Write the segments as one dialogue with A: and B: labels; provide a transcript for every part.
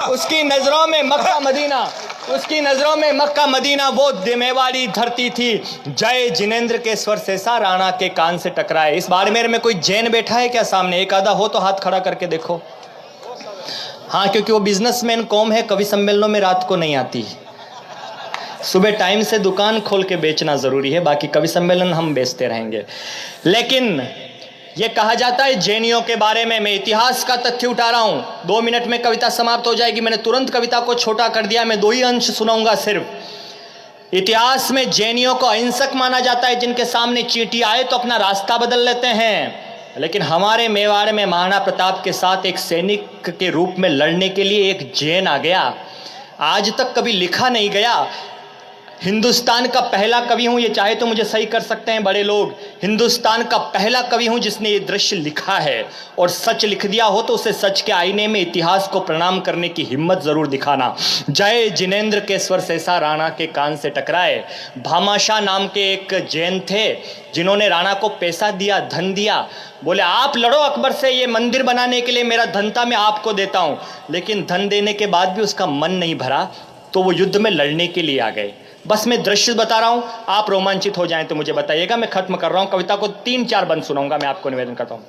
A: उसकी नजरों में मक्का मदीना, उसकी नजरों में मक्का मदीना वो मेवाड़ी धरती थी। जय जिनेंद्र के स्वर से सा राणा के कान से टकराए। इस बाड़मेर में कोई जैन बैठा है क्या सामने? एक आधा हो तो हाथ खड़ा करके देखो। हाँ, क्योंकि वो बिजनेसमैन कौम है, कवि सम्मेलनों में रात को नहीं आती। सुबह टाइम से दुकान खोल के बेचना जरूरी है, बाकी कवि सम्मेलन हम बेचते रहेंगे। लेकिन ये कहा जाता है जैनियों के बारे में, मैं इतिहास का तथ्य उठा रहा हूं। 2 मिनट में कविता समाप्त हो जाएगी, मैंने तुरंत कविता को छोटा कर दिया, मैं 2 ही अंश सुनाऊंगा सिर्फ। इतिहास में जैनियों को अहिंसक माना जाता है, जिनके सामने चींटी आए तो अपना रास्ता बदल लेते हैं। लेकिन हमारे मेवाड़ में महाराणा प्रताप के साथ एक सैनिक के रूप में लड़ने के लिए एक जैन आ गया। आज तक कभी लिखा नहीं गया। हिंदुस्तान का पहला कवि हूं, ये चाहे तो मुझे सही कर सकते हैं बड़े लोग, हिंदुस्तान का पहला कवि हूं जिसने ये दृश्य लिखा है। और सच लिख दिया हो तो उसे सच के आईने में इतिहास को प्रणाम करने की हिम्मत जरूर दिखाना। जय जिनेंद्र के स्वर से सा राणा के कान से टकराए। भामाशाह नाम के एक जैन थे, जिन्होंने राणा को पैसा दिया, धन दिया। बोले आप लड़ो अकबर से, ये मंदिर बनाने के लिए मेरा धन था, मैं आपको देता हूं। लेकिन धन देने के बाद भी उसका मन नहीं भरा, तो वो युद्ध में लड़ने के लिए आ गए। बस मैं दृश्य बता रहा हूं, आप रोमांचित हो जाएं तो मुझे बताइएगा। मैं खत्म कर रहा हूं कविता को, 3-4 बंद सुनाऊंगा। मैं आपको निवेदन करता हूं।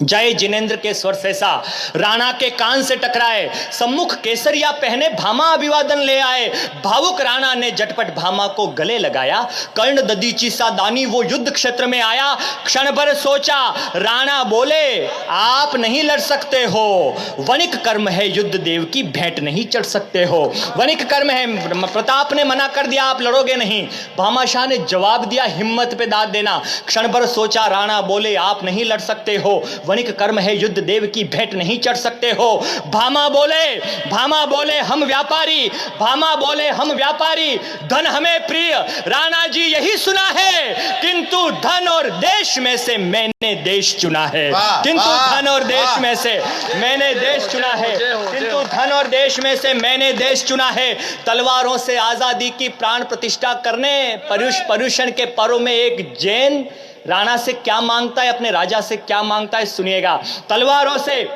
A: जय जिनेंद्र के स्वर से सा राणा के कान से टकराए। सम्मुख केसरिया पहने भामा अभिवादन ले आए। भावुक राणा ने झटपट भामा को गले लगाया। कर्ण ददीची सा दानी वो युद्ध क्षेत्र में आया। क्षण भर सोचा, राणा बोले आप नहीं लड़ सकते हो, वणिक कर्म है युद्ध देव की भेंट नहीं चढ़ सकते हो। वणिक कर्म है, प्रताप ने मना कर दिया, आप लड़ोगे नहीं। भामाशाह ने जवाब दिया, हिम्मत पे दाद देना। क्षण भर सोचा, राणा बोले आप नहीं लड़ सकते हो, वणिक कर्म है युद्ध देव की भेंट नहीं चढ़ सकते हो। भामा बोले हम व्यापारी, भामा बोले हम व्यापारी, धन हमें प्रिय राणा जी यही सुना है, किंतु धन और देश में से मैंने देश चुना है। किंतु धन और देश में से मैंने देश चुना है, किंतु धन और देश में से मैंने देश चुना है। तलवारों से आजादी की प्राण प्रतिष्ठा करने, पर्यूषण के पर्व में एक जैन राणा से क्या मांगता है, अपने राजा से क्या मांगता है, सुनिएगा। तलवारों से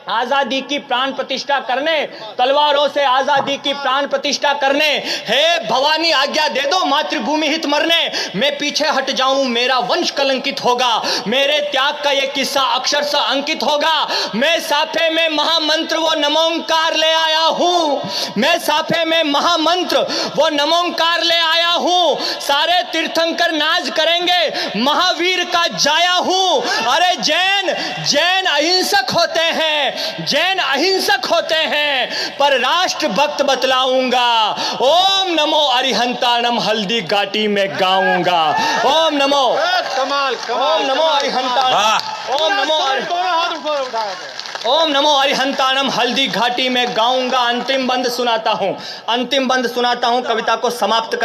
A: आजादी की प्राण प्रतिष्ठा करने, तलवारों से आजादी की प्राण प्रतिष्ठा करने, हे भवानी आज्ञा दे दो मातृभूमि हित मरने। मैं पीछे हट जाऊं मेरा वंश कलंकित होगा, मेरे त्याग का ये किस्सा अक्षर से अंकित होगा। मैं साफे में महामंत्र वो नमोंकार ले आया हूं, मैं साफे में महामंत्र वो नमोंकार ले आया हूं। सारे तीर्थंकर नाज करेंगे, महावीर का जाया हूं। अरे जैन अहिंसक होते हैं, जैन अहिंसक होते हैं, पर राष्ट्र भक्त बतलाऊंगा। ओम नमो अरिहंताणम हल्दी घाटी में गाऊंगा। ओम नमो ओम नमो अरिहंताणम, ओम नमो अरिहंताणम हल्दी घाटी में गाऊंगा। अंतिम बंद सुनाता हूं, कविता को समाप्त कर